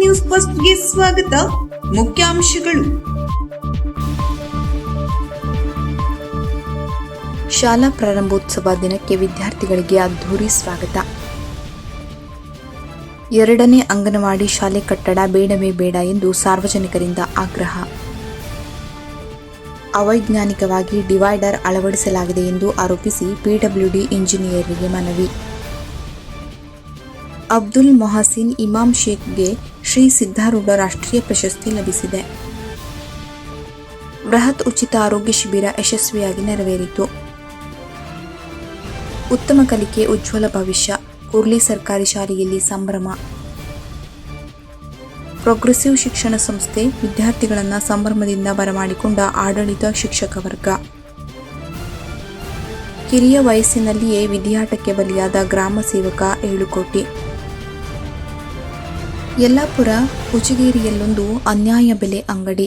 News ಫಸ್ಟ್ಗೆ ಸ್ವಾಗತ. ಮುಖ್ಯಾಂಶಗಳು. ಶಾಲಾ ಪ್ರಾರಂಭೋತ್ಸವ ದಿನಕ್ಕೆ ವಿದ್ಯಾರ್ಥಿಗಳಿಗೆ ಅದ್ಧೂರಿ ಸ್ವಾಗತ. 2ನೇ ಅಂಗನವಾಡಿ ಶಾಲೆ ಕಟ್ಟಡ ಬೇಡವೇ ಬೇಡ ಎಂದು ಸಾರ್ವಜನಿಕರಿಂದ ಆಗ್ರಹ. ಅವೈಜ್ಞಾನಿಕವಾಗಿ ಡಿವೈಡರ್ ಅಳವಡಿಸಲಾಗಿದೆ ಎಂದು ಆರೋಪಿಸಿ ಪಿಡಬ್ಲ್ಯೂಡಿ ಇಂಜಿನಿಯರಿಗೆ ಮನವಿ. ಅಬ್ದುಲ್ ಮೊಹಸಿನ್ ಇಮಾಮ್ ಶೇಖ್ಗೆ ಶ್ರೀ ಸಿದ್ಧಾರೂಢ ರಾಷ್ಟ್ರೀಯ ಪ್ರಶಸ್ತಿ ಲಭಿಸಿದೆ. ಬೃಹತ್ ಉಚಿತ ಆರೋಗ್ಯ ಶಿಬಿರ ಯಶಸ್ವಿಯಾಗಿ ನೆರವೇರಿತು. ಉತ್ತಮ ಕಲಿಕೆ ಉಜ್ವಲ ಭವಿಷ್ಯ, ಕೂರ್ಲಿ ಸರ್ಕಾರಿ ಶಾಲೆಯಲ್ಲಿ ಸಂಭ್ರಮ. ಪ್ರೋಗ್ರೆಸಿವ್ ಶಿಕ್ಷಣ ಸಂಸ್ಥೆ ವಿದ್ಯಾರ್ಥಿಗಳನ್ನು ಸಂಭ್ರಮದಿಂದ ಬರಮಾಡಿಕೊಂಡ ಆಡಳಿತ ಶಿಕ್ಷಕ ವರ್ಗ. ಕಿರಿಯ ವಯಸ್ಸಿನಲ್ಲಿಯೇ ವಿಧಿಯಾಟಕ್ಕೆ ಬಲಿಯಾದ ಗ್ರಾಮ ಸೇವಕ 7 ಕೋಟಿ. ಯಲ್ಲಾಪುರ ಉಜಿಗೇರಿಯಲ್ಲೊಂದು ಅನ್ಯಾಯ ಬೆಲೆ ಅಂಗಡಿ.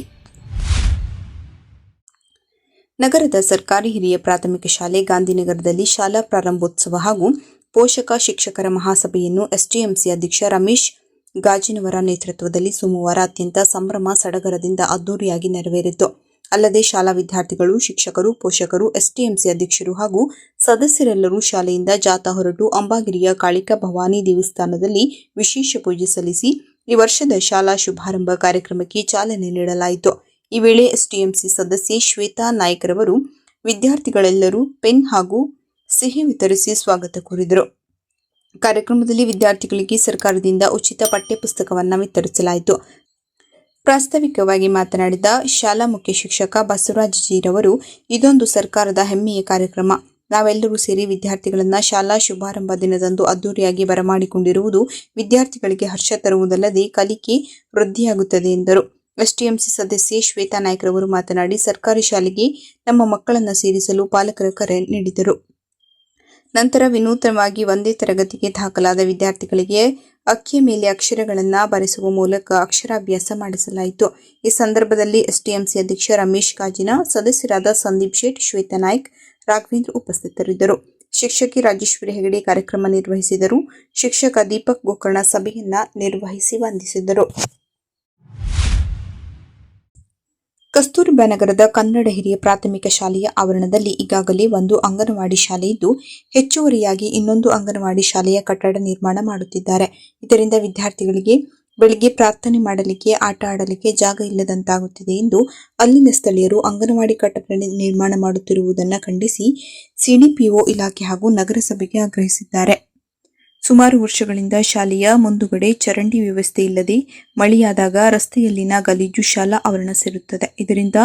ನಗರದ ಸರ್ಕಾರಿ ಹಿರಿಯ ಪ್ರಾಥಮಿಕ ಶಾಲೆ ಗಾಂಧಿನಗರದಲ್ಲಿ ಶಾಲಾ ಪ್ರಾರಂಭೋತ್ಸವ ಹಾಗೂ ಪೋಷಕ ಶಿಕ್ಷಕರ ಮಹಾಸಭೆಯನ್ನು ಎಸ್ಡಿಎಂಸಿ ಅಧ್ಯಕ್ಷ ರಮೇಶ್ ಗಾಜಿನವರ ನೇತೃತ್ವದಲ್ಲಿ ಸೋಮವಾರ ಅತ್ಯಂತ ಸಂಭ್ರಮ ಸಡಗರದಿಂದ ಅದ್ದೂರಿಯಾಗಿ ನೆರವೇರಿತು. ಅಲ್ಲದೆ ಶಾಲಾ ವಿದ್ಯಾರ್ಥಿಗಳು, ಶಿಕ್ಷಕರು, ಪೋಷಕರು, ಎಸ್ಡಿಎಂಸಿ ಅಧ್ಯಕ್ಷರು ಹಾಗೂ ಸದಸ್ಯರೆಲ್ಲರೂ ಶಾಲೆಯಿಂದ ಜಾಥಾ ಹೊರಟು ಅಂಬಾಗಿರಿಯ ಕಾಳಿಕಾ ಭವಾನಿ ದೇವಸ್ಥಾನದಲ್ಲಿ ವಿಶೇಷ ಪೂಜೆ ಸಲ್ಲಿಸಿ ಈ ವರ್ಷದ ಶಾಲಾ ಶುಭಾರಂಭ ಕಾರ್ಯಕ್ರಮಕ್ಕೆ ಚಾಲನೆ ನೀಡಲಾಯಿತು. ಈ ವೇಳೆ ಎಸ್ಡಿಎಂಸಿ ಸದಸ್ಯೆ ಶ್ವೇತಾ ನಾಯ್ಕರವರು ವಿದ್ಯಾರ್ಥಿಗಳೆಲ್ಲರೂ ಪೆನ್ ಹಾಗೂ ಸಿಹಿ ವಿತರಿಸಿ ಸ್ವಾಗತ ಕೋರಿದರು. ಕಾರ್ಯಕ್ರಮದಲ್ಲಿ ವಿದ್ಯಾರ್ಥಿಗಳಿಗೆ ಸರ್ಕಾರದಿಂದ ಉಚಿತ ಪಠ್ಯಪುಸ್ತಕವನ್ನು ವಿತರಿಸಲಾಯಿತು. ಪ್ರಾಸ್ತಾವಿಕವಾಗಿ ಮಾತನಾಡಿದ ಶಾಲಾ ಮುಖ್ಯ ಶಿಕ್ಷಕ ಬಸವರಾಜ್ ಜೀರವರು, ಇದೊಂದು ಸರ್ಕಾರದ ಹೆಮ್ಮೆಯ ಕಾರ್ಯಕ್ರಮ. ನಾವೆಲ್ಲರೂ ಸೇರಿ ವಿದ್ಯಾರ್ಥಿಗಳನ್ನು ಶಾಲಾ ಶುಭಾರಂಭ ದಿನದಂದು ಅದ್ದೂರಿಯಾಗಿ ಬರಮಾಡಿಕೊಂಡಿರುವುದು ವಿದ್ಯಾರ್ಥಿಗಳಿಗೆ ಹರ್ಷ ತರುವುದಲ್ಲದೆ ಕಲಿಕೆ ವೃದ್ಧಿಯಾಗುತ್ತದೆ ಎಂದರು. ಎಸ್ಡಿಎಂಸಿ ಸದಸ್ಯೆ ಶ್ವೇತಾ ನಾಯ್ಕರವರು ಮಾತನಾಡಿ, ಸರ್ಕಾರಿ ಶಾಲೆಗೆ ನಮ್ಮ ಮಕ್ಕಳನ್ನು ಸೇರಿಸಲು ಪಾಲಕರ ಕರೆ ನೀಡಿದರು. ನಂತರ ವಿನೂತನವಾಗಿ ಒಂದೇ ತರಗತಿಗೆ ದಾಖಲಾದ ವಿದ್ಯಾರ್ಥಿಗಳಿಗೆ ಅಕ್ಕಿಯ ಮೇಲೆ ಅಕ್ಷರಗಳನ್ನು ಬರೆಸುವ ಮೂಲಕ ಅಕ್ಷರಾಭ್ಯಾಸ ಮಾಡಿಸಲಾಯಿತು. ಈ ಸಂದರ್ಭದಲ್ಲಿ ಎಸ್ಡಿಎಂಸಿ ಅಧ್ಯಕ್ಷ ರಮೇಶ್ ಗಾಜಿನ, ಸದಸ್ಯರಾದ ಸಂದೀಪ್ ಶೇಟ್, ಶ್ವೇತಾ ನಾಯ್ಕ್, ರಾಘವೇಂದ್ರ ಉಪಸ್ಥಿತರಿದ್ದರು. ಶಿಕ್ಷಕಿ ರಾಜೇಶ್ವರಿ ಹೆಗಡೆ ಕಾರ್ಯಕ್ರಮ ನಿರ್ವಹಿಸಿದರು. ಶಿಕ್ಷಕ ದೀಪಕ್ ಗೋಕರ್ಣ ಸಭೆಯನ್ನ ನಿರ್ವಹಿಸಿ ವಂದಿಸಿದರು. ಕಸ್ತೂರಬಾ ನಗರದ ಕನ್ನಡ ಹಿರಿಯ ಪ್ರಾಥಮಿಕ ಶಾಲೆಯ ಆವರಣದಲ್ಲಿ ಈಗಾಗಲೇ ಒಂದು ಅಂಗನವಾಡಿ ಶಾಲೆ ಇದ್ದು, ಹೆಚ್ಚುವರಿಯಾಗಿ ಇನ್ನೊಂದು ಅಂಗನವಾಡಿ ಶಾಲೆಯ ಕಟ್ಟಡ ನಿರ್ಮಾಣ ಮಾಡುತ್ತಿದ್ದಾರೆ. ಇದರಿಂದ ವಿದ್ಯಾರ್ಥಿಗಳಿಗೆ ಬೆಳಿಗ್ಗೆ ಪ್ರಾರ್ಥನೆ ಮಾಡಲಿಕ್ಕೆ, ಆಟ ಆಡಲಿಕ್ಕೆ ಜಾಗ ಇಲ್ಲದಂತಾಗುತ್ತಿದೆ ಎಂದು ಅಲ್ಲಿನ ಸ್ಥಳೀಯರು ಅಂಗನವಾಡಿ ಕಟ್ಟಡ ನಿರ್ಮಾಣ ಮಾಡುತ್ತಿರುವುದನ್ನು ಖಂಡಿಸಿ ಸಿಡಿಪಿಒ ಇಲಾಖೆ ಹಾಗೂ ನಗರಸಭೆಗೆ ಆಗ್ರಹಿಸಿದ್ದಾರೆ. ಸುಮಾರು ವರ್ಷಗಳಿಂದ ಶಾಲೆಯ ಮುಂದುಗಡೆ ಚರಂಡಿ ವ್ಯವಸ್ಥೆ ಇಲ್ಲದೆ ಮಳೆಯಾದಾಗ ರಸ್ತೆಯಲ್ಲಿನ ಗಲೀಜು ಶಾಲಾ ಆವರಣ ಸೇರುತ್ತದೆ. ಇದರಿಂದ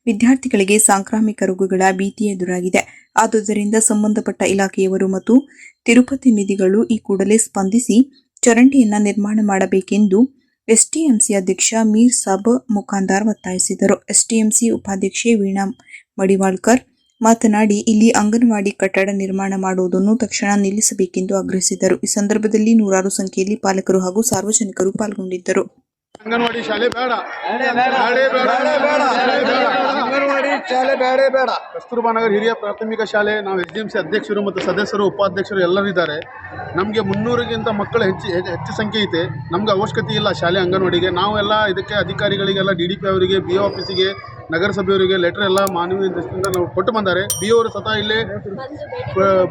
ವಿದ್ಯಾರ್ಥಿಗಳಿಗೆ ಸಾಂಕ್ರಾಮಿಕ ರೋಗಗಳ ಭೀತಿ ಎದುರಾಗಿದೆ. ಆದುದರಿಂದ ಸಂಬಂಧಪಟ್ಟ ಇಲಾಖೆಯವರು ಮತ್ತು ತಿರುಪತಿ ನಿಧಿಗಳು ಈ ಕೂಡಲೇ ಸ್ಪಂದಿಸಿ ಚರಂಡಿಯನ್ನು ನಿರ್ಮಾಣ ಮಾಡಬೇಕೆಂದು ಎಸ್ಡಿಎಂಸಿ ಅಧ್ಯಕ್ಷ ಮೀರ್ ಸಾಬ್ ಮುಖಾಂದಾರ್ ಒತ್ತಾಯಿಸಿದರು. ಎಸ್ಡಿಎಂಸಿ ಉಪಾಧ್ಯಕ್ಷೆ ವೀಣಾ ಮಡಿವಾಳ್ಕರ್ ಮಾತನಾಡಿ, ಇಲ್ಲಿ ಅಂಗನವಾಡಿ ಕಟ್ಟಡ ನಿರ್ಮಾಣ ಮಾಡುವುದನ್ನು ತಕ್ಷಣ ನಿಲ್ಲಿಸಬೇಕೆಂದು ಆಗ್ರಹಿಸಿದರು. ಈ ಸಂದರ್ಭದಲ್ಲಿ ನೂರಾರು ಸಂಖ್ಯೆಯಲ್ಲಿ ಪಾಲಕರು ಹಾಗೂ ಸಾರ್ವಜನಿಕರು ಪಾಲ್ಗೊಂಡಿದ್ದರು. ಅಂಗನವಾಡಿ ಶಾಲೆ ಬೇಡ, ಕಸ್ತೂರಬಾ ನಗರ ಹಿರಿಯ ಪ್ರಾಥಮಿಕ ಶಾಲೆ ನಾವು ಎಸ್ಡಿಎಂಸಿ ಅಧ್ಯಕ್ಷರು ಮತ್ತು ಸದಸ್ಯರು, ಉಪಾಧ್ಯಕ್ಷರು ಎಲ್ಲರಿದ್ದಾರೆ. ನಮಗೆ 300ಗಿಂತ ಮಕ್ಕಳು ಹೆಚ್ಚು ಸಂಖ್ಯೆ ಐತೆ. ನಮ್ಗೆ ಅವಶ್ಯಕತೆ ಇಲ್ಲ ಶಾಲೆ ಅಂಗನವಾಡಿಗೆ. ನಾವೆಲ್ಲ ಇದಕ್ಕೆ ಅಧಿಕಾರಿಗಳಿಗೆಲ್ಲ DDP ಅವರಿಗೆ, BO ಆಫೀಸಿಗೆ, ನಗರಸಭೆಯವರಿಗೆ ಲೆಟರ್ ಎಲ್ಲ ಮಾನವೀಯ ದೃಷ್ಟಿಯಿಂದ ನಾವು ಕೊಟ್ಟು ಬಂದ್ದಾರೆ. BO ಅವರು ಸ್ವತಃ ಇಲ್ಲೇ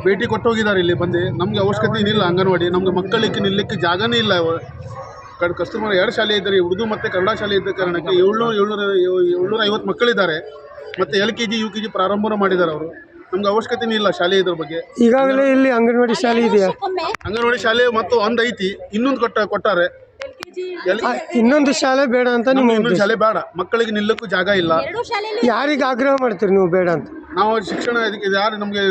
ಭೇಟಿ ಕೊಟ್ಟು ಹೋಗಿದ್ದಾರೆ. ಇಲ್ಲಿ ಬಂದು ನಮಗೆ ಅವಶ್ಯಕತೆ ಏನಿಲ್ಲ ಅಂಗನವಾಡಿ. ನಮ್ಗೆ ಮಕ್ಕಳಿಗೆ ನಿಲ್ಲಕ್ಕೆ ಜಾಗನೇ ಇಲ್ಲ. ಕಸ್ತೂರಬಾ 2 ಶಾಲೆ ಇದ್ದಾರೆ, ಉರ್ದು ಮತ್ತು ಕನ್ನಡ ಶಾಲೆ ಇದ್ದ ಕಾರಣಕ್ಕೆ 750 ಮಕ್ಕಳಿದ್ದಾರೆ. ಮತ್ತು LKG UKG ಪ್ರಾರಂಭ ಮಾಡಿದ್ದಾರೆ ಅವರು. ನಮ್ಗೆ ಅವಶ್ಯಕತೆನೇ ಇಲ್ಲ ಶಾಲೆ ಇದ್ರ ಬಗ್ಗೆ. ಈಗಾಗಲೇ ಇಲ್ಲಿ ಅಂಗನವಾಡಿ ಶಾಲೆ ಇದೆಯಾ? ಅಂಗನವಾಡಿ ಶಾಲೆ ಮತ್ತು ಒಂದು ಐತಿ, ಇನ್ನೊಂದು ಕೊಟ್ಟಾರೆ. ಇನ್ನೊಂದು ಶಾಲೆ ಬೇಡ ಅಂತ ನಿಮ್ಮ ಇನ್ನೊಂದು ಶಾಲೆ ಬೇಡ, ಮಕ್ಕಳಿಗೆ ನಿಲ್ಲಕ್ಕೂ ಜಾಗ ಇಲ್ಲ. ಯಾರಿಗೆ ಆಗ್ರಹ ಮಾಡ್ತೀರಿ ನೀವು ಬೇಡ ಅಂತ? ನಾವು ಶಿಕ್ಷಣ ಯಾರು ನಮಗೆ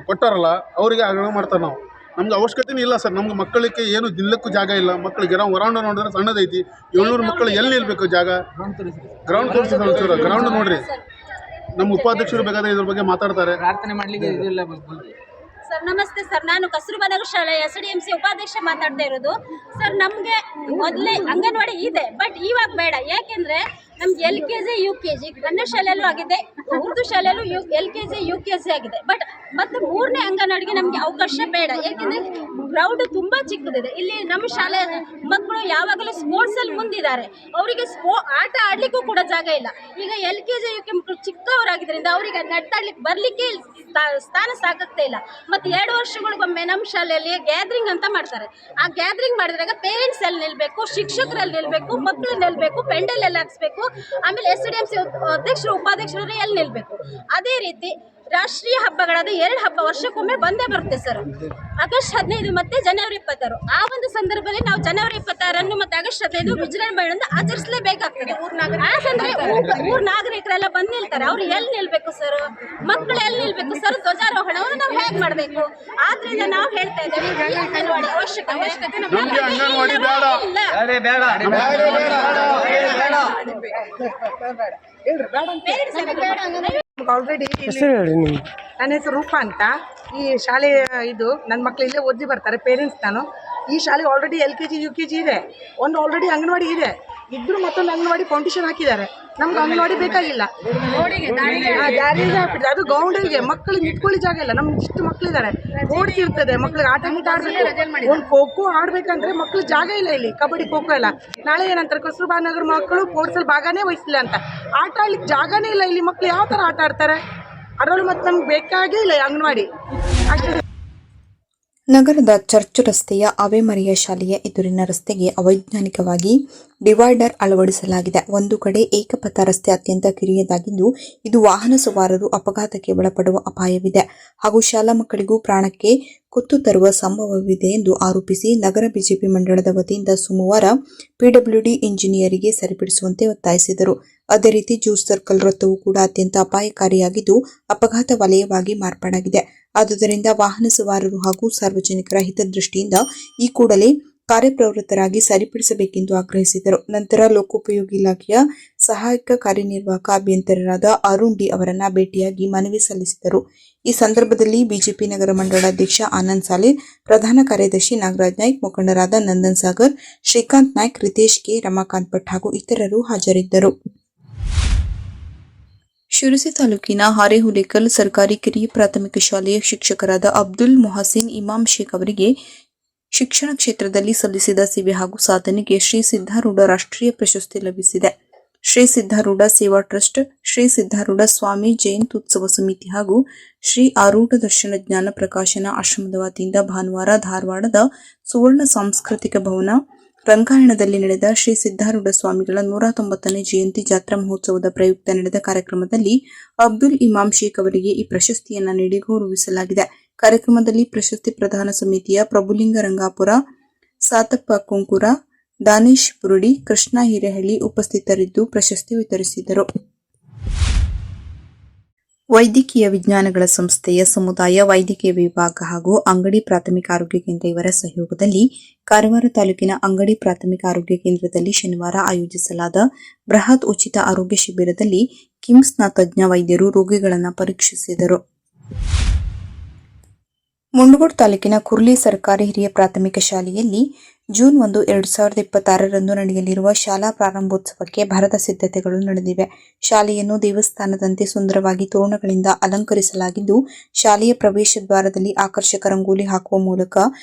ಕೊಟ್ಟಾರಲ್ಲ ಅವರಿಗೆ ಆಗ್ರಹ ಮಾಡ್ತಾರೆ. ನಮ್ಗೆ ಅವಶ್ಯಕತೆನೇ ಇಲ್ಲ ಸರ್. ನಮ್ಗೆ ಮಕ್ಕಳಿಗೆ ಏನು ನಿಲ್ಲಕ್ಕೂ ಜಾಗ ಇಲ್ಲ. ಮಕ್ಕಳಿಗೆ ಹೊರಾಂಡ ನೋಡಿದ್ರೆ ಸಣ್ಣದೈತಿ. 700 ಮಕ್ಕಳು ಎಲ್ಲಿ ನಿಲ್ಬೇಕು ಜಾಗ? ಗ್ರೌಂಡ್ ತೋರಿಸಿದ್ರು, ಗ್ರೌಂಡ್ ನೋಡ್ರಿ. ನಮ್ಮ ಉಪಾಧ್ಯಕ್ಷರು ಬೇಕಾದ್ರೆ ಇದ್ರ ಬಗ್ಗೆ ಮಾತಾಡ್ತಾರೆ. ಸರ್ ನಮಸ್ತೆ ಸರ್, ನಾನು ಕಸ್ತೂರಬಾ ನಗರ ಶಾಲೆ ಎಸ್ಡಿಎಂಸಿ ಉಪಾಧ್ಯಕ್ಷ ಮಾತಾಡ್ತಾ ಇರೋದು. ಸರ್ ನಮಗೆ ಮೊದಲೇ ಅಂಗನವಾಡಿ ಇದೆ, ಬಟ್ ಇವಾಗ ಬೇಡ. ಯಾಕೆಂದರೆ ನಮ್ಗೆ LKG UKG ಕನ್ನಡ ಶಾಲೆಯಲ್ಲೂ ಆಗಿದೆ, ಉರ್ದು ಶಾಲೆಯಲ್ಲೂ LKG UKG ಆಗಿದೆ. ಬಟ್ ಮತ್ತು 3ನೇ ಅಂಗನವಾಡಿಗೆ ನಮಗೆ ಅವಕಾಶ ಬೇಡ. ಯಾಕೆಂದರೆ ಗ್ರೌಂಡ್ ತುಂಬ ಚಿಕ್ಕದಿದೆ. ಇಲ್ಲಿ ನಮ್ಮ ಶಾಲೆ ಮಕ್ಕಳು ಯಾವಾಗಲೂ ಸ್ಪೋರ್ಟ್ಸಲ್ಲಿ ಮುಂದಿದ್ದಾರೆ. ಅವರಿಗೆ ಆಟ ಆಡಲಿಕ್ಕೂ ಕೂಡ ಜಾಗ ಇಲ್ಲ. ಈಗ LKG UKG ಮಕ್ಕಳು ಚಿಕ್ಕವರಾಗಿದ್ದರಿಂದ ಅವರಿಗೆ ನಡ್ತಾಡ್ಲಿಕ್ಕೆ ಬರಲಿಕ್ಕೆ ಸ್ಥಾನ ಸಾಕಾಗ್ತಾ ಇಲ್ಲ. ಮತ್ತು 2 ವರ್ಷಗಳಿಗೊಮ್ಮೆ ನಮ್ಮ ಶಾಲೆಯಲ್ಲಿ ಗ್ಯಾದ್ರಿಂಗ್ ಅಂತ ಮಾಡ್ತಾರೆ. ಆ ಗ್ಯಾದ್ರಿಂಗ್ ಮಾಡಿದಾಗ ಪೇರೆಂಟ್ಸ್ ಎಲ್ಲಿ ನಿಲ್ಲಬೇಕು, ಶಿಕ್ಷಕರಲ್ಲಿ ನಿಲ್ಲಬೇಕು, ಮಕ್ಕಳು ನಿಲ್ಲಬೇಕು, ಪೆಂಡಲ್ ಎಲ್ಲ ಹಾಕ್ಸ್ಬೇಕು, ಆಮೇಲೆ SDMC ಅಧ್ಯಕ್ಷರು ಉಪಾಧ್ಯಕ್ಷರು ಎಲ್ಲಿ ನಿಲ್ಲಬೇಕು. ಅದೇ ರೀತಿ ರಾಷ್ಟ್ರೀಯ ಹಬ್ಬಗಳಾದ 2 ಹಬ್ಬ ವರ್ಷಕ್ಕೊಮ್ಮೆ ಬಂದೇ ಬರುತ್ತೆ ಸರ್. ಆಗಸ್ಟ್ 15 ಮತ್ತು ಜನವರಿ 26. ಆ ಒಂದು ಸಂದರ್ಭದಲ್ಲಿ ನಾವು ಜನವರಿ 26 ಮತ್ತು ಆಗಸ್ಟ್ 15 ವಿಜೃಂಭಣೆಯಿಂದ ಆಚರಿಸಲೇಬೇಕಾಗ್ತದೆ. ಆ ಸಂದರ್ಭ ಊರ್ ನಾಗರಿಕರೆಲ್ಲ ಬಂದು ನಿಲ್ತಾರೆ. ಅವ್ರು ಎಲ್ಲಿ ನಿಲ್ಬೇಕು ಸರ್, ಮಕ್ಕಳು ಎಲ್ಲಿ ನಿಲ್ಬೇಕು ಸರ್, ಧ್ವಜಾರೋಹಣವನ್ನು ನಾವು ಹೇಗೆ ಮಾಡಬೇಕು? ಆದ್ರಿಂದ ನಾವು ಹೇಳ್ತಾ ಇದ್ದೇವೆ ಈ ಅಂಗನವಾಡಿ ಅವಶ್ಯಕತೆ ನಮ್ಗೆ ಅಂಗನವಾಡಿ ಆಲ್ರೆಡಿ ಹೆಸರು ಹೇಳಿ ನಿಮ್ಗೆ. ನನ್ನ ಹೆಸರು ರೂಪಾ ಅಂತ. ಈ ಶಾಲೆ ಇದು ನನ್ನ ಮಕ್ಕಳು ಇಲ್ಲೇ ಓದಿ ಬರ್ತಾರೆ. ಪೇರೆಂಟ್ಸ್ ನಾನು. ಈ ಶಾಲೆ ಆಲ್ರೆಡಿ LKG UKG ಇದೆ. ಒಂದು ಆಲ್ರೆಡಿ ಅಂಗನವಾಡಿ ಇದೆ. ಇಬ್ಬರು ಮತ್ತೊಂದು ಅಂಗನವಾಡಿ ಫೌಂಡೇಶನ್ ಹಾಕಿದ್ದಾರೆ. ನಮ್ಗೆ ಅಂಗನವಾಡಿ ಬೇಕಾಗಿಲ್ಲ. ದಾರಿಗೆ ಹಾಕ್ಬಿಟ್ಟಿದೆ. ಅದು ಗೌಂಡರಿಗೆ ಮಕ್ಕಳು ನಿಂತ್ಕೊಳ್ಳಿ ಜಾಗ ಇಲ್ಲ. ನಮ್ಗೆ ಇಷ್ಟು ಮಕ್ಕಳಿದ್ದಾರೆ. ಓಡ್ತಿರ್ತದೆ ಮಕ್ಳಿಗೆ ಆಟ ಆಡಬೇಕು. ಒಂದು ಖೋ ಆಡ್ಬೇಕಂದ್ರೆ ಮಕ್ಳು ಜಾಗ ಇಲ್ಲ ಇಲ್ಲಿ. ಕಬಡ್ಡಿ ಖೋ ಎಲ್ಲ. ನಾಳೆ ಏನಂತಾರೆ, ಕಸ್ತೂರ್ಬಾ ನಗರ ಮಕ್ಕಳು ಸ್ಪೋರ್ಟ್ಸಲ್ಲಿ ಭಾಗನೇ ವಹಿಸಿಲ್ಲ ಅಂತ. ಆಟ ಆಡ್ಲಿಕ್ಕೆ ಜಾಗನೇ ಇಲ್ಲ ಇಲ್ಲಿ. ಮಕ್ಳು ಯಾವ ಥರ ಆಟ ಆಡ್ತಾರೆ? ಅದರಲ್ಲೂ ಮತ್ತೆ ನಮ್ಗೆ ಬೇಕಾಗೇ ಇಲ್ಲ ಅಂಗನವಾಡಿ ಅಷ್ಟೇ. ನಗರದ ಚರ್ಚ್ ರಸ್ತೆಯ ಆವೆ ಮರಿಯ ಶಾಲೆಯ ಎದುರಿನ ರಸ್ತೆಗೆ ಅವೈಜ್ಞಾನಿಕವಾಗಿ ಡಿವೈಡರ್ ಅಳವಡಿಸಲಾಗಿದೆ. ಒಂದು ಕಡೆ ಏಕಪಥ ರಸ್ತೆ ಅತ್ಯಂತ ಕಿರಿಯದಾಗಿದ್ದು ಇದು ವಾಹನ ಸವಾರರು ಅಪಘಾತಕ್ಕೆ ಒಳಪಡುವ ಅಪಾಯವಿದೆ ಹಾಗೂ ಶಾಲಾ ಮಕ್ಕಳಿಗೂ ಪ್ರಾಣಕ್ಕೆ ಕುತ್ತು ತರುವ ಸಂಭವವಿದೆ ಎಂದು ಆರೋಪಿಸಿ ನಗರ ಬಿಜೆಪಿ ಮಂಡಳದ ವತಿಯಿಂದ ಸೋಮವಾರ PWD ಇಂಜಿನಿಯರಿಗೆ ಸರಿಪಡಿಸುವಂತೆ ಒತ್ತಾಯಿಸಿದರು. ಅದೇ ರೀತಿ ಜ್ಯೂಸ್ ಸರ್ಕಲ್ ವೃತ್ತವು ಕೂಡ ಅತ್ಯಂತ ಅಪಾಯಕಾರಿಯಾಗಿದ್ದು ಅಪಘಾತ ವಲಯವಾಗಿ ಮಾರ್ಪಾಡಾಗಿದೆ. ಆದುದರಿಂದ ವಾಹನ ಸವಾರರು ಹಾಗೂ ಸಾರ್ವಜನಿಕರ ಹಿತದೃಷ್ಟಿಯಿಂದ ಈ ಕೂಡಲೇ ಕಾರ್ಯಪ್ರವೃತ್ತರಾಗಿ ಸರಿಪಡಿಸಬೇಕೆಂದು ಆಗ್ರಹಿಸಿದರು. ನಂತರ ಲೋಕೋಪಯೋಗಿ ಇಲಾಖೆಯ ಸಹಾಯಕ ಕಾರ್ಯನಿರ್ವಾಹಕ ಅಭಿಯಂತರರಾದ ಅರುಣ್ ಡಿ ಅವರನ್ನ ಭೇಟಿಯಾಗಿ ಮನವಿ ಸಲ್ಲಿಸಿದರು. ಈ ಸಂದರ್ಭದಲ್ಲಿ ಬಿಜೆಪಿ ನಗರ ಮಂಡಳ ಅಧ್ಯಕ್ಷ ಆನಂದ್ ಸಾಲೇರ್, ಪ್ರಧಾನ ಕಾರ್ಯದರ್ಶಿ ನಾಗರಾಜ್ ನಾಯ್ಕ್, ಮುಖಂಡರಾದ ನಂದನ್ ಸಾಗರ್, ಶ್ರೀಕಾಂತ್ ನಾಯ್ಕ್, ರಿತೇಶ್ ಕೆ, ರಮಾಕಾಂತ್ ಭಟ್ ಹಾಗೂ ಇತರರು ಹಾಜರಿದ್ದರು. ಶಿರಸಿ ತಾಲೂಕಿನ ಹಾರೆಹುಲಿಕಲ್ ಸರ್ಕಾರಿ ಕಿರಿಯ ಪ್ರಾಥಮಿಕ ಶಾಲೆಯ ಶಿಕ್ಷಕರಾದ ಅಬ್ದುಲ್ ಮೊಹಸಿನ್ ಇಮಾಮ್ ಶೇಖ್ ಅವರಿಗೆ ಶಿಕ್ಷಣ ಕ್ಷೇತ್ರದಲ್ಲಿ ಸಲ್ಲಿಸಿದ ಸೇವೆ ಹಾಗೂ ಸಾಧನೆಗೆ ಶ್ರೀ ಸಿದ್ಧಾರೂಢ ರಾಷ್ಟ್ರೀಯ ಪ್ರಶಸ್ತಿ ಲಭಿಸಿದೆ. ಶ್ರೀ ಸಿದ್ಧಾರೂಢ ಸೇವಾ ಟ್ರಸ್ಟ್, ಶ್ರೀ ಸಿದ್ಧಾರೂಢ ಸ್ವಾಮಿ ಜಯಂತ್ಯುತ್ಸವ ಸಮಿತಿ ಹಾಗೂ ಶ್ರೀ ಆರೂಢ ದರ್ಶನ ಜ್ಞಾನ ಪ್ರಕಾಶನ ಆಶ್ರಮದ ವತಿಯಿಂದ ಭಾನುವಾರ ಧಾರವಾಡದ ಸುವರ್ಣ ಸಾಂಸ್ಕೃತಿಕ ಭವನ ರಂಗಾಯಣದಲ್ಲಿ ನಡೆದ ಶ್ರೀ ಸಿದ್ಧಾರೂಢ ಸ್ವಾಮಿಗಳ 190ನೇ ಜಯಂತಿ ಜಾತ್ರಾ ಮಹೋತ್ಸವದ ಪ್ರಯುಕ್ತ ನಡೆದ ಕಾರ್ಯಕ್ರಮದಲ್ಲಿ ಅಬ್ದುಲ್ ಇಮಾಮ್ ಶೇಖ್ ಅವರಿಗೆ ಈ ಪ್ರಶಸ್ತಿಯನ್ನು ನೀಡಿ ಗೌರವಿಸಲಾಗಿದೆ. ಕಾರ್ಯಕ್ರಮದಲ್ಲಿ ಪ್ರಶಸ್ತಿ ಪ್ರದಾನ ಸಮಿತಿಯ ಪ್ರಭುಲಿಂಗ ರಂಗಾಪುರ, ಸಾತಪ್ಪ ಕೊಂಕೂರ, ದಾನೇಶ್ ಬುರುಡಿ, ಕೃಷ್ಣ ಹಿರೇಹಳ್ಳಿ ಉಪಸ್ಥಿತರಿದ್ದು ಪ್ರಶಸ್ತಿ ವಿತರಿಸಿದರು. ವೈದ್ಯಕೀಯ ವಿಜ್ಞಾನಗಳ ಸಂಸ್ಥೆಯ ಸಮುದಾಯ ವೈದ್ಯಕೀಯ ವಿಭಾಗ ಹಾಗೂ ಅಂಗಡಿ ಪ್ರಾಥಮಿಕ ಆರೋಗ್ಯ ಕೇಂದ್ರ ಇವರ ಸಹಯೋಗದಲ್ಲಿ ಕಾರವಾರ ತಾಲೂಕಿನ ಅಂಗಡಿ ಪ್ರಾಥಮಿಕ ಆರೋಗ್ಯ ಕೇಂದ್ರದಲ್ಲಿ ಶನಿವಾರ ಆಯೋಜಿಸಲಾದ ಬೃಹತ್ ಉಚಿತ ಆರೋಗ್ಯ ಶಿಬಿರದಲ್ಲಿ ಕಿಮ್ಸ್ನ ತಜ್ಞ ವೈದ್ಯರು ರೋಗಿಗಳನ್ನು ಪರೀಕ್ಷಿಸಿದರು. ಮುಂಡಗೋಡ್ ತಾಲೂಕಿನ ಕುರ್ಲಿ ಸರ್ಕಾರಿ ಹಿರಿಯ ಪ್ರಾಥಮಿಕ ಶಾಲೆಯಲ್ಲಿ ಜೂನ್ 1, 2026ರಂದು ನಡೆಯಲಿರುವ ಶಾಲಾ ಪ್ರಾರಂಭೋತ್ಸವಕ್ಕೆ ಭರದ ಸಿದ್ಧತೆಗಳು ನಡೆದಿವೆ. ಶಾಲೆಯನ್ನು ದೇವಸ್ಥಾನದಂತೆ ಸುಂದರವಾಗಿ ತೋರಣಗಳಿಂದ ಅಲಂಕರಿಸಲಾಗಿದ್ದು, ಶಾಲೆಯ ಪ್ರವೇಶ ದ್ವಾರದಲ್ಲಿ ಆಕರ್ಷಕ ರಂಗೋಲಿ ಹಾಕುವ ಮೂಲಕ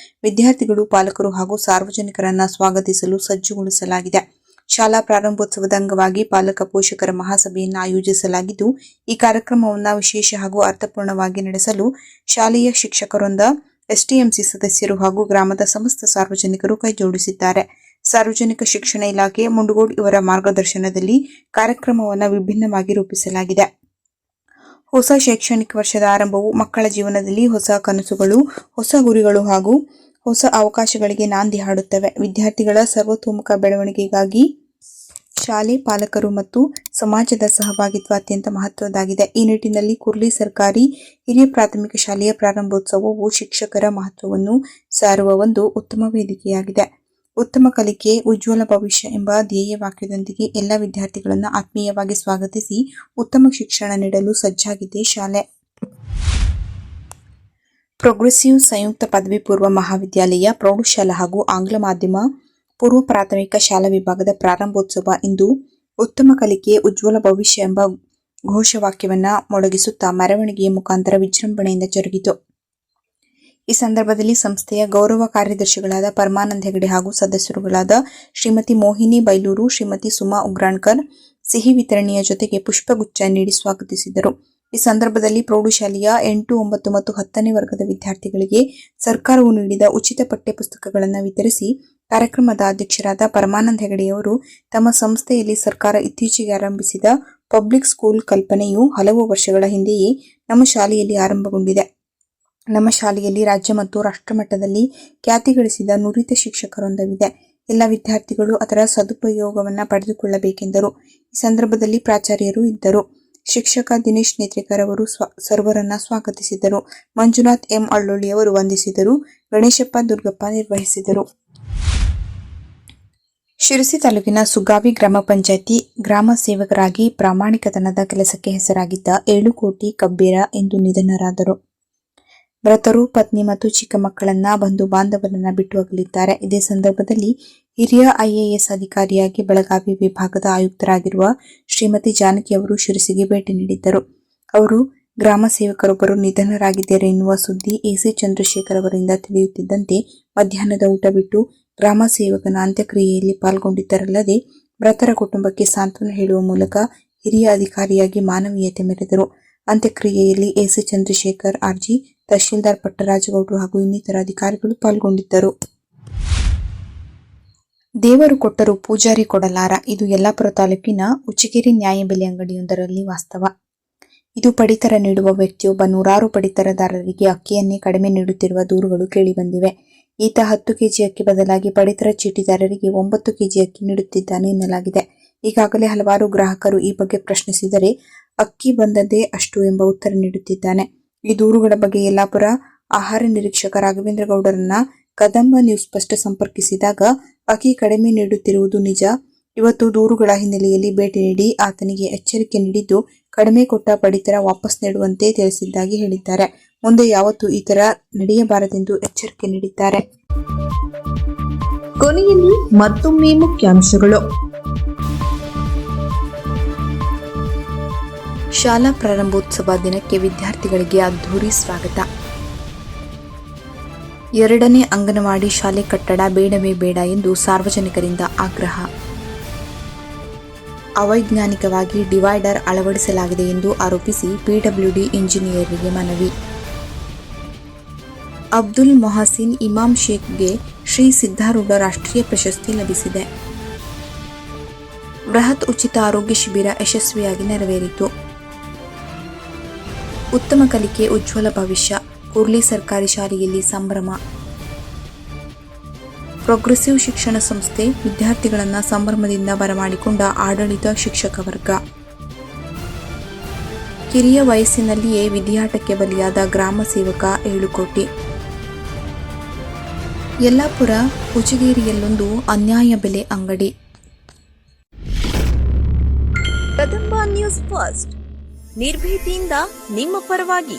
ವಿದ್ಯಾರ್ಥಿಗಳು, ಪಾಲಕರು ಹಾಗೂ ಸಾರ್ವಜನಿಕರನ್ನು ಸ್ವಾಗತಿಸಲು ಸಜ್ಜುಗೊಳಿಸಲಾಗಿದೆ. ಶಾಲಾ ಪ್ರಾರಂಭೋತ್ಸವದ ಅಂಗವಾಗಿ ಪಾಲಕ ಪೋಷಕರ ಮಹಾಸಭೆಯನ್ನು ಆಯೋಜಿಸಲಾಗಿದ್ದು, ಈ ಕಾರ್ಯಕ್ರಮವನ್ನು ವಿಶೇಷ ಹಾಗೂ ಅರ್ಥಪೂರ್ಣವಾಗಿ ನಡೆಸಲು ಶಾಲೆಯ ಶಿಕ್ಷಕರೊಂದ, STMC ಸದಸ್ಯರು ಹಾಗೂ ಗ್ರಾಮದ ಸಮಸ್ತ ಸಾರ್ವಜನಿಕರು ಕೈಜೋಡಿಸಿದ್ದಾರೆ. ಸಾರ್ವಜನಿಕ ಶಿಕ್ಷಣ ಇಲಾಖೆ ಮುಂಡಗೋಡ್ ಇವರ ಮಾರ್ಗದರ್ಶನದಲ್ಲಿ ಕಾರ್ಯಕ್ರಮವನ್ನು ವಿಭಿನ್ನವಾಗಿ ರೂಪಿಸಲಾಗಿದೆ. ಹೊಸ ಶೈಕ್ಷಣಿಕ ವರ್ಷದ ಆರಂಭವು ಮಕ್ಕಳ ಜೀವನದಲ್ಲಿ ಹೊಸ ಕನಸುಗಳು, ಹೊಸ ಗುರಿಗಳು ಹಾಗೂ ಹೊಸ ಅವಕಾಶಗಳಿಗೆ ನಾಂದಿ ಹಾಡುತ್ತವೆ. ವಿದ್ಯಾರ್ಥಿಗಳ ಸರ್ವತೋಮುಖ ಬೆಳವಣಿಗೆಗಾಗಿ ಶಾಲೆ, ಪಾಲಕರು ಮತ್ತು ಸಮಾಜದ ಸಹಭಾಗಿತ್ವ ಅತ್ಯಂತ ಮಹತ್ವದ್ದಾಗಿದೆ. ಈ ನಿಟ್ಟಿನಲ್ಲಿ ಕುರ್ಲಿ ಸರ್ಕಾರಿ ಹಿರಿಯ ಪ್ರಾಥಮಿಕ ಶಾಲೆಯ ಪ್ರಾರಂಭೋತ್ಸವವು ಶಿಕ್ಷಕರ ಮಹತ್ವವನ್ನು ಸಾರುವ ಒಂದು ಉತ್ತಮ ವೇದಿಕೆಯಾಗಿದೆ. ಉತ್ತಮ ಕಲಿಕೆ, ಉಜ್ವಲ ಭವಿಷ್ಯ ಎಂಬ ಧ್ಯೇಯ ವಾಕ್ಯದೊಂದಿಗೆ ಎಲ್ಲ ವಿದ್ಯಾರ್ಥಿಗಳನ್ನು ಆತ್ಮೀಯವಾಗಿ ಸ್ವಾಗತಿಸಿ ಉತ್ತಮ ಶಿಕ್ಷಣ ನೀಡಲು ಸಜ್ಜಾಗಿದೆ ಶಾಲೆ. ಪ್ರೋಗ್ರೆಸಿವ್ ಸಂಯುಕ್ತ ಪದವಿ ಪೂರ್ವ ಮಹಾವಿದ್ಯಾಲಯ, ಪ್ರೌಢಶಾಲಾ ಹಾಗೂ ಆಂಗ್ಲ ಮಾಧ್ಯಮ ಪೂರ್ವ ಪ್ರಾಥಮಿಕ ಶಾಲಾ ವಿಭಾಗದ ಪ್ರಾರಂಭೋತ್ಸವ ಇಂದು ಉತ್ತಮ ಕಲಿಕೆ, ಉಜ್ವಲ ಭವಿಷ್ಯ ಎಂಬ ಘೋಷವಾಕ್ಯವನ್ನ ಮೊಳಗಿಸುತ್ತಾ ಮೆರವಣಿಗೆಯ ಮುಖಾಂತರ ವಿಜೃಂಭಣೆಯಿಂದ ಜರುಗಿತು. ಈ ಸಂದರ್ಭದಲ್ಲಿ ಸಂಸ್ಥೆಯ ಗೌರವ ಕಾರ್ಯದರ್ಶಿಗಳಾದ ಪರಮಾನಂದ ಹೆಗಡೆ ಹಾಗೂ ಸದಸ್ಯರುಗಳಾದ ಶ್ರೀಮತಿ ಮೋಹಿನಿ ಬೈಲೂರು, ಶ್ರೀಮತಿ ಸುಮಾ ಉಗ್ರಾಣ್ಕರ್ ಸಿಹಿ ವಿತರಣೆಯ ಜೊತೆಗೆ ಪುಷ್ಪಗುಚ್ಛ ನೀಡಿ ಸ್ವಾಗತಿಸಿದರು. ಈ ಸಂದರ್ಭದಲ್ಲಿ ಪ್ರೌಢಶಾಲೆಯ 8, 9 ಮತ್ತು 10ನೇ ವರ್ಗದ ವಿದ್ಯಾರ್ಥಿಗಳಿಗೆ ಸರ್ಕಾರವು ನೀಡಿದ ಉಚಿತ ಪಠ್ಯ ಪುಸ್ತಕಗಳನ್ನು ವಿತರಿಸಿ ಕಾರ್ಯಕ್ರಮದ ಅಧ್ಯಕ್ಷರಾದ ಪರಮಾನಂದ ಹೆಗಡೆಯವರು ತಮ್ಮ ಸಂಸ್ಥೆಯಲ್ಲಿ ಸರ್ಕಾರ ಇತ್ತೀಚೆಗೆ ಆರಂಭಿಸಿದ ಪಬ್ಲಿಕ್ ಸ್ಕೂಲ್ ಕಲ್ಪನೆಯು ಹಲವು ವರ್ಷಗಳ ಹಿಂದೆಯೇ ನಮ್ಮ ಶಾಲೆಯಲ್ಲಿ ಆರಂಭಗೊಂಡಿದೆ. ನಮ್ಮ ಶಾಲೆಯಲ್ಲಿ ರಾಜ್ಯ ಮತ್ತು ರಾಷ್ಟ್ರಮಟ್ಟದಲ್ಲಿ ಖ್ಯಾತಿ ಗಳಿಸಿದ ನುರಿತ ಶಿಕ್ಷಕರೊಂದಿದೆ. ಎಲ್ಲ ವಿದ್ಯಾರ್ಥಿಗಳು ಅದರ ಸದುಪಯೋಗವನ್ನು ಪಡೆದುಕೊಳ್ಳಬೇಕೆಂದರು. ಈ ಸಂದರ್ಭದಲ್ಲಿ ಪ್ರಾಚಾರ್ಯರು ಇದ್ದರು. ಶಿಕ್ಷಕ ದಿನೇಶ್ ನೇತ್ರೇಕರ್ ಅವರು ಸರ್ವರನ್ನ ಸ್ವಾಗತಿಸಿದರು. ಮಂಜುನಾಥ್ ಎಂ ಅಳ್ಳೊಳ್ಳಿ ಅವರು ವಂದಿಸಿದರು. ಗಣೇಶಪ್ಪ ದುರ್ಗಪ್ಪ ನಿರ್ವಹಿಸಿದರು. ಶಿರಸಿ ತಾಲೂಕಿನ ಸುಗಾವಿ ಗ್ರಾಮ ಪಂಚಾಯಿತಿ ಗ್ರಾಮ ಸೇವಕರಾಗಿ ಪ್ರಾಮಾಣಿಕತನದ ಕೆಲಸಕ್ಕೆ ಹೆಸರಾಗಿದ್ದ 7 ಕೋಟಿ ಕಬ್ಬೇರ ಇಂದು ನಿಧನರಾದರು. ಮೃತರು ಪತ್ನಿ ಮತ್ತು ಚಿಕ್ಕ ಮಕ್ಕಳನ್ನ ಬಂಧು ಬಾಂಧವರನ್ನ ಬಿಟ್ಟು ಅಗಲಿದ್ದಾರೆ. ಇದೇ ಸಂದರ್ಭದಲ್ಲಿ ಹಿರಿಯ ಐಎಎಸ್ ಅಧಿಕಾರಿಯಾಗಿ ಬೆಳಗಾವಿ ವಿಭಾಗದ ಆಯುಕ್ತರಾಗಿರುವ ಶ್ರೀಮತಿ ಜಾನಕಿ ಅವರು ಶಿರಸಿಗೆ ಭೇಟಿ ನೀಡಿದ್ದರು. ಅವರು ಗ್ರಾಮ ಸೇವಕರೊಬ್ಬರು ನಿಧನರಾಗಿದ್ದಾರೆ ಎನ್ನುವ ಸುದ್ದಿ ಎಸಿ ಚಂದ್ರಶೇಖರ್ ಅವರಿಂದ ತಿಳಿಯುತ್ತಿದ್ದಂತೆ ಮಧ್ಯಾಹ್ನದ ಊಟ ಬಿಟ್ಟು ಗ್ರಾಮ ಸೇವಕನ ಅಂತ್ಯಕ್ರಿಯೆಯಲ್ಲಿ ಪಾಲ್ಗೊಂಡಿದ್ದರಲ್ಲದೆ ಮೃತರ ಕುಟುಂಬಕ್ಕೆ ಸಾಂತ್ವನ ಹೇಳುವ ಮೂಲಕ ಹಿರಿಯ ಅಧಿಕಾರಿಯಾಗಿ ಮಾನವೀಯತೆ ಮೆರೆದರು. ಅಂತ್ಯಕ್ರಿಯೆಯಲ್ಲಿ ಎಸಿ ಚಂದ್ರಶೇಖರ್, ಆರ್ಜಿ, ತಹಶೀಲ್ದಾರ್ ಪಟ್ಟರಾಜಗೌಡರು ಹಾಗೂ ಇನ್ನಿತರ ಅಧಿಕಾರಿಗಳು ಪಾಲ್ಗೊಂಡಿದ್ದರು. ದೇವರು ಕೊಟ್ಟರೂ ಪೂಜಾರಿ ಕೊಡಲಾರ. ಇದು ಯಲ್ಲಾಪುರ ತಾಲೂಕಿನ ಉಚಿಗೇರಿ ನ್ಯಾಯಬೆಲೆ ಅಂಗಡಿಯೊಂದರಲ್ಲಿ ವಾಸ್ತವ. ಇದು ಪಡಿತರ ನೀಡುವ ವ್ಯಕ್ತಿಯೊಬ್ಬ ನೂರಾರು ಪಡಿತರದಾರರಿಗೆ ಅಕ್ಕಿಯನ್ನೇ ಕಡಿಮೆ ನೀಡುತ್ತಿರುವ ದೂರುಗಳು ಕೇಳಿಬಂದಿವೆ. ಈತ 10 ಕೆಜಿ ಅಕ್ಕಿ ಬದಲಾಗಿ ಪಡಿತರ ಚೀಟಿದಾರರಿಗೆ 9 ಕೆಜಿ ಅಕ್ಕಿ ನೀಡುತ್ತಿದ್ದಾನೆ ಎನ್ನಲಾಗಿದೆ. ಈಗಾಗಲೇ ಹಲವಾರು ಗ್ರಾಹಕರು ಈ ಬಗ್ಗೆ ಪ್ರಶ್ನಿಸಿದರೆ ಅಕ್ಕಿ ಬಂದದ್ದೇ ಅಷ್ಟು ಎಂಬ ಉತ್ತರ ನೀಡುತ್ತಿದ್ದಾನೆ. ಈ ದೂರುಗಳ ಬಗ್ಗೆ ಯಲ್ಲಾಪುರ ಆಹಾರ ನಿರೀಕ್ಷಕ ರಾಘವೇಂದ್ರ ಗೌಡರನ್ನ ಕದಂಬ ನ್ಯೂಸ್ ಫಸ್ಟ್ ಸಂಪರ್ಕಿಸಿದಾಗ ಅಕ್ಕಿ ಕಡಿಮೆ ನೀಡುತ್ತಿರುವುದು ನಿಜ. ಇವತ್ತು ದೂರುಗಳ ಹಿನ್ನೆಲೆಯಲ್ಲಿ ಭೇಟಿ ನೀಡಿ ಆತನಿಗೆ ಎಚ್ಚರಿಕೆ ನೀಡಿದ್ದು ಕಡಿಮೆ ಕೊಟ್ಟ ಪಡಿತರ ವಾಪಸ್ ನೀಡುವಂತೆ ತಿಳಿಸಿದ್ದಾಗಿ ಹೇಳಿದ್ದಾರೆ. ಮುಂದೆ ಯಾವತ್ತೂ ಈ ತರ ನಡೆಯಬಾರದೆಂದು ಎಚ್ಚರಿಕೆ ನೀಡಿದ್ದಾರೆ. ಕೊನೆಯಲ್ಲಿ ಮತ್ತೊಮ್ಮೆ ಮುಖ್ಯಾಂಶಗಳು. ಶಾಲಾ ಪ್ರಾರಂಭೋತ್ಸವ ದಿನಕ್ಕೆ ವಿದ್ಯಾರ್ಥಿಗಳಿಗೆ ಅದ್ಧೂರಿ ಸ್ವಾಗತ. 2ನೇ ಅಂಗನವಾಡಿ ಶಾಲೆ ಕಟ್ಟಡ ಬೇಡವೇ ಬೇಡ ಎಂದು ಸಾರ್ವಜನಿಕರಿಂದ ಆಗ್ರಹ. ಅವೈಜ್ಞಾನಿಕವಾಗಿ ಡಿವೈಡರ್ ಅಳವಡಿಸಲಾಗಿದೆ ಎಂದು ಆರೋಪಿಸಿ ಪಿಡಬ್ಲ್ಯೂಡಿ ಇಂಜಿನಿಯರಿಗೆ ಮನವಿ. ಅಬ್ದುಲ್ ಮೊಹಸಿನ್ ಇಮಾಮ್ ಶೇಖ್ಗೆ ಶ್ರೀ ಸಿದ್ಧಾರೂಢ ರಾಷ್ಟ್ರೀಯ ಪ್ರಶಸ್ತಿ ಲಭಿಸಿದೆ. ಬೃಹತ್ ಉಚಿತ ಆರೋಗ್ಯ ಶಿಬಿರ ಯಶಸ್ವಿಯಾಗಿ ನೆರವೇರಿತು. ಉತ್ತಮ ಕಲಿಕೆ, ಉಜ್ವಲ ಭವಿಷ್ಯ, ಕುರ್ಲಿ ಸರ್ಕಾರಿ ಶಾಲೆಯಲ್ಲಿ ಸಂಭ್ರಮ. ಪ್ರೋಗ್ರೆಸಿವ್ ಶಿಕ್ಷಣ ಸಂಸ್ಥೆ ವಿದ್ಯಾರ್ಥಿಗಳನ್ನು ಸಂಭ್ರಮದಿಂದ ಬರಮಾಡಿಕೊಂಡ ಆಡಳಿತ ಶಿಕ್ಷಕ ವರ್ಗ. ಕಿರಿಯ ವಯಸ್ಸಿನಲ್ಲಿಯೇ ವಿಧಿಯಾಟಕ್ಕೆ ಬಲಿಯಾದ ಗ್ರಾಮ ಸೇವಕ 7 ಕೋಟಿ. ಯಲ್ಲಾಪುರ ಉಚಿಗೇರಿಯಲ್ಲೊಂದು ಅನ್ಯಾಯ ಬೆಲೆ ಅಂಗಡಿ. ಕದಂಬ ನ್ಯೂಸ್ ಫಸ್ಟ್ ನಿರ್ಭೀತಿಯಿಂದ ನಿಮ್ಮ ಪರವಾಗಿ.